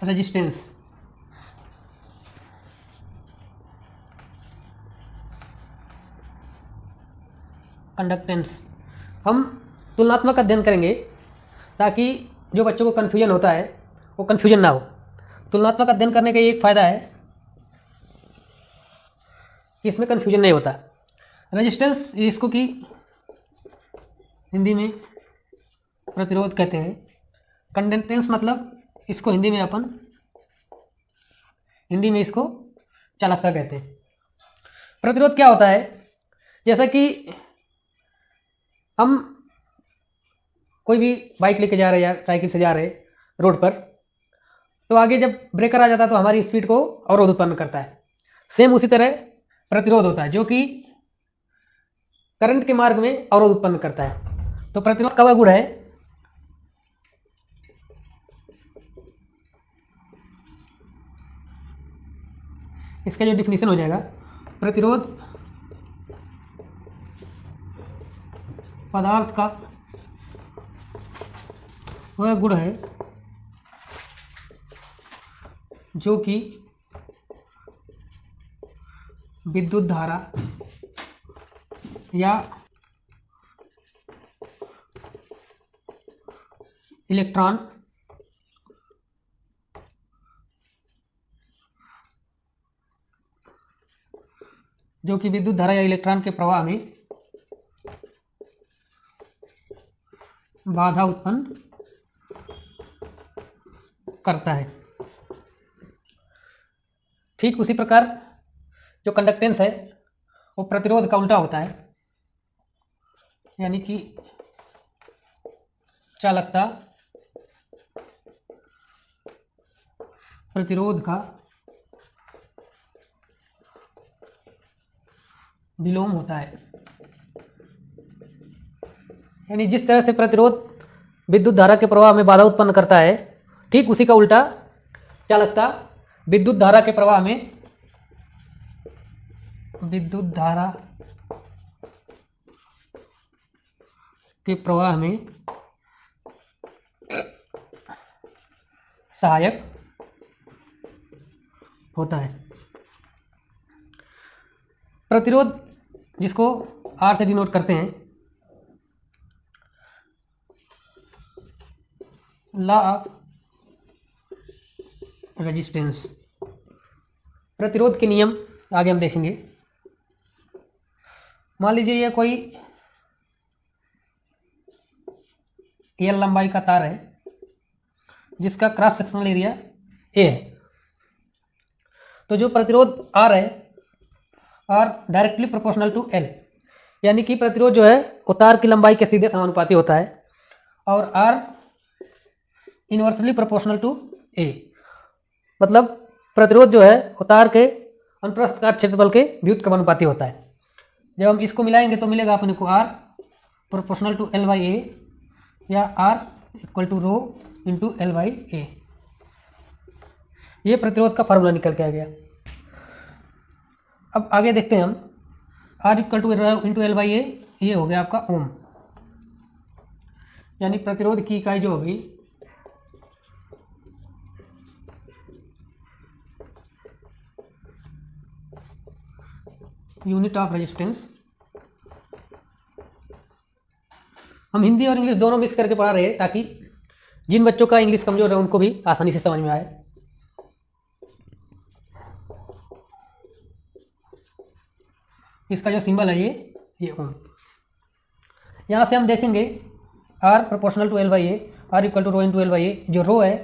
Resistance, conductance. हम तुलनात्मक अध्ययन करेंगे ताकि जो बच्चों को कन्फ्यूजन होता है वो कन्फ्यूजन ना हो। तुलनात्मक अध्ययन करने का एक फ़ायदा है कि इसमें कन्फ्यूजन नहीं होता। रेजिस्टेंस इसको कि हिंदी में प्रतिरोध कहते हैं। कंडक्टेंस मतलब इसको हिंदी में इसको चालकता कहते हैं। प्रतिरोध क्या होता है? जैसा कि हम कोई भी बाइक लेके जा रहे हैं या साइकिल से जा रहे हैं रोड पर, तो आगे जब ब्रेकर आ जाता है तो हमारी स्पीड को अवरोध उत्पन्न करता है। सेम उसी तरह प्रतिरोध होता है जो कि करंट के मार्ग में अवरोध उत्पन्न करता है। तो प्रतिरोध का वह गुण है इसका जो डिफिनीशन हो जाएगा, प्रतिरोध पदार्थ का वह गुण है जो कि विद्युत धारा या इलेक्ट्रॉन के प्रवाह में बाधा उत्पन्न करता है। ठीक उसी प्रकार जो कंडक्टेंस है वो प्रतिरोध का उल्टा होता है, यानी कि चालकता प्रतिरोध का विलोम होता है। यानी जिस तरह से प्रतिरोध विद्युत धारा के प्रवाह में बाधा उत्पन्न करता है, ठीक उसी का उल्टा चालकता विद्युत धारा के प्रवाह में सहायक होता है। प्रतिरोध जिसको R से डिनोट करते हैं, लॉ ऑफ रेजिस्टेंस। प्रतिरोध के नियम आगे हम देखेंगे। मान लीजिए ये कोई L लंबाई का तार है जिसका क्रॉस सेक्शनल एरिया A है। तो जो प्रतिरोध R है, R directly proportional to L, यानी कि प्रतिरोध जो है वो तार की लंबाई के सीधे समानुपाती होता है, और R inversely proportional to A, मतलब प्रतिरोध जो है वो तार के अनुप्रस्थ काट क्षेत्रफल के व्युत्क्रमानुपाती होता है। जब हम इसको मिलाएंगे तो मिलेगा अपने को R proportional to L by A या R equal to rho into L by A। ये प्रतिरोध का फार्मूला निकल के आ गया। अब आगे देखते हैं हम, R equal two into L by A, ये हो गया आपका ओम, यानी प्रतिरोध की इकाई जो होगी यूनिट ऑफ रेजिस्टेंस। हम हिंदी और इंग्लिश दोनों मिक्स करके पढ़ा रहे हैं ताकि जिन बच्चों का इंग्लिश कमजोर है उनको भी आसानी से समझ में आए। इसका जो सिंबल है ये ओम। यहाँ से हम देखेंगे R proportional to L by A, R equal to rho into L by A. जो रो है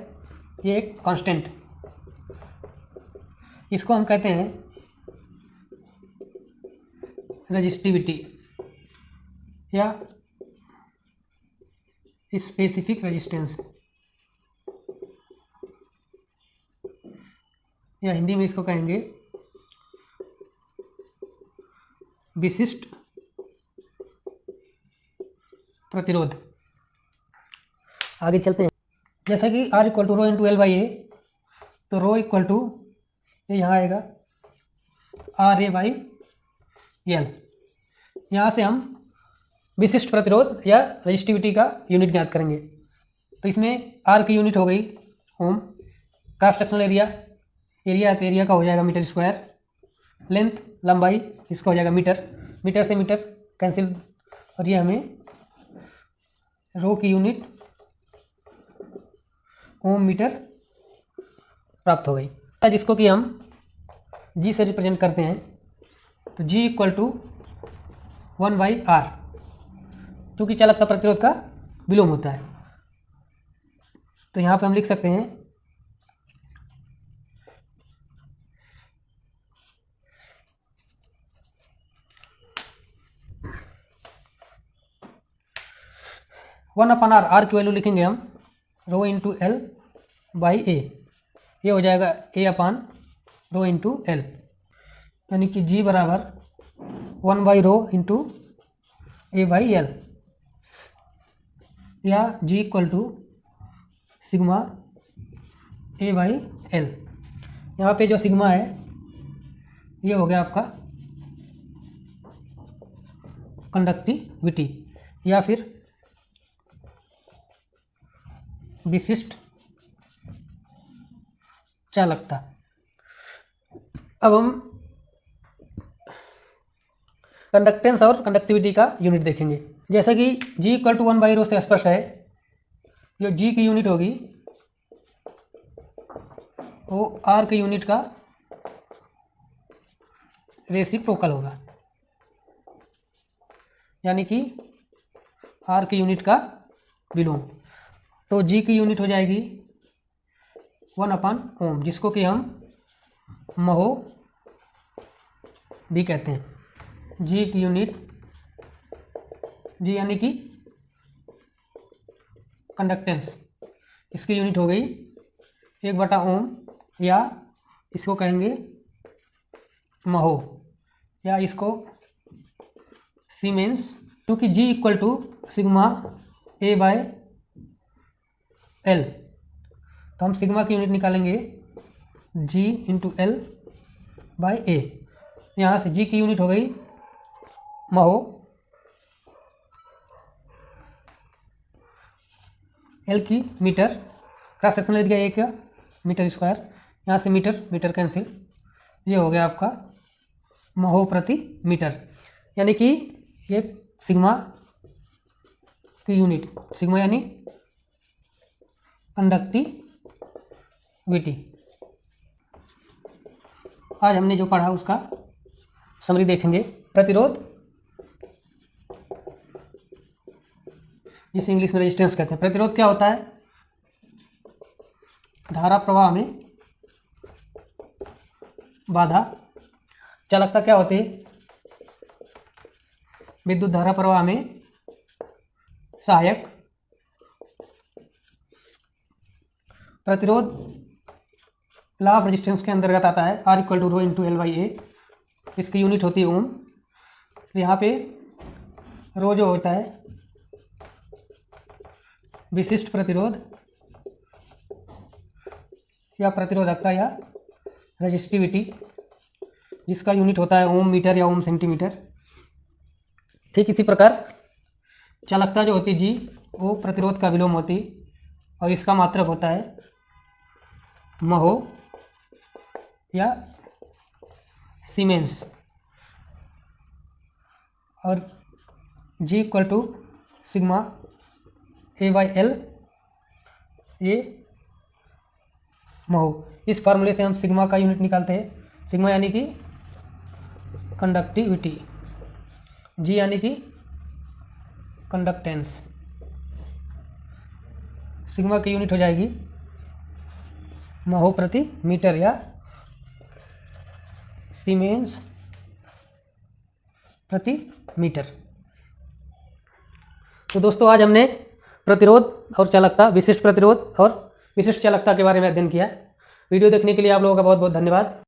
ये एक कांस्टेंट, इसको हम कहते हैं रेजिस्टिविटी या स्पेसिफिक रेजिस्टेंस, या हिंदी में इसको कहेंगे विशिष्ट प्रतिरोध। आगे चलते हैं। जैसा कि R equal to rho into L by A, तो रो इक्वल टू ये यहाँ आएगा RA बाई L। यहाँ से हम विशिष्ट प्रतिरोध या रेजिस्टिविटी का यूनिट ज्ञात करेंगे। तो इसमें R की यूनिट हो गई ओम, क्रॉस सेक्शनल एरिया है तो एरिया का हो जाएगा मीटर स्क्वायर, लेंथ लंबाई इसका हो जाएगा मीटर, मीटर से मीटर कैंसिल, और ये हमें रो की यूनिट ओम मीटर प्राप्त हो गई, जिसको कि हम जी से रिप्रेजेंट करते हैं। तो जी इक्वल टू 1/r, क्योंकि चालकता प्रतिरोध का विलोम होता है। तो यहाँ पे हम लिख सकते हैं वन अपन आर की वैल्यू लिखेंगे हम रो इंटू एल बाई ए, ये हो जाएगा ए अपान रो इंटू एल, यानी कि जी बराबर 1/रो इंटू ए बाई एल, या G equal to sigma A by L. यहाँ पे जो सिग्मा है ये हो गया आपका कंडक्टिविटी या फिर विशिष्ट चालकता। अब हम कंडक्टेंस और कंडक्टिविटी का यूनिट देखेंगे। जैसा कि जी इक्वल टू 1/रो से स्पष्ट है, जो जी की यूनिट होगी वो आर के यूनिट का रेसिप्रोकल होगा, यानी कि आर की यूनिट का विलोम। तो जी की यूनिट हो जाएगी 1/ओम, जिसको कि हम महो भी कहते हैं। जी की यूनिट, जी यानी कि कंडक्टेंस, इसकी यूनिट हो गई 1/ओम, या इसको कहेंगे महो, या इसको सीमेंस, क्योंकि G equal to sigma A by L. तो हम सिग्मा की यूनिट निकालेंगे G into L by A. यहाँ से जी की यूनिट हो गई महो, एल की metre, cross sectional area A का मीटर स्क्वायर, यहाँ से मीटर मीटर कैंसिल, ये हो गया आपका महो प्रति मीटर, यानी कि ये सिग्मा की यूनिट, सिग्मा यानी कंडक्टिविटी। आज हमने जो पढ़ा उसका समरी देखेंगे। प्रतिरोध, जिसे इंग्लिश में रेजिस्टेंस कहते हैं। प्रतिरोध क्या होता है? धारा प्रवाह में बाधा। चालकता क्या होती है? विद्युत धारा प्रवाह में सहायक। प्रतिरोध लॉ ऑफ रेजिस्टेंस के अंतर्गत आता है, R equal to rho into L by A, इसकी यूनिट होती है ओम। यहाँ पे रो जो होता है विशिष्ट प्रतिरोध या प्रतिरोधकता या रेजिस्टिविटी, जिसका यूनिट होता है ओम मीटर या ओम सेंटीमीटर। ठीक इसी प्रकार चालकता जो होती है जी, वो प्रतिरोध का विलोम होती और इसका मात्रक होता है महो या सीमेंस, और G equal to sigma A by L, ये महो। इस फार्मूले से हम सिग्मा का यूनिट निकालते हैं। सिग्मा यानी कि कंडक्टिविटी, जी यानी कि कंडक्टेंस। सिग्मा की यूनिट हो जाएगी महो प्रति मीटर या सीमेंस प्रति मीटर। तो दोस्तों आज हमने प्रतिरोध और चालकता, विशिष्ट प्रतिरोध और विशिष्ट चालकता के बारे में अध्ययन किया। वीडियो देखने के लिए आप लोगों का बहुत बहुत धन्यवाद।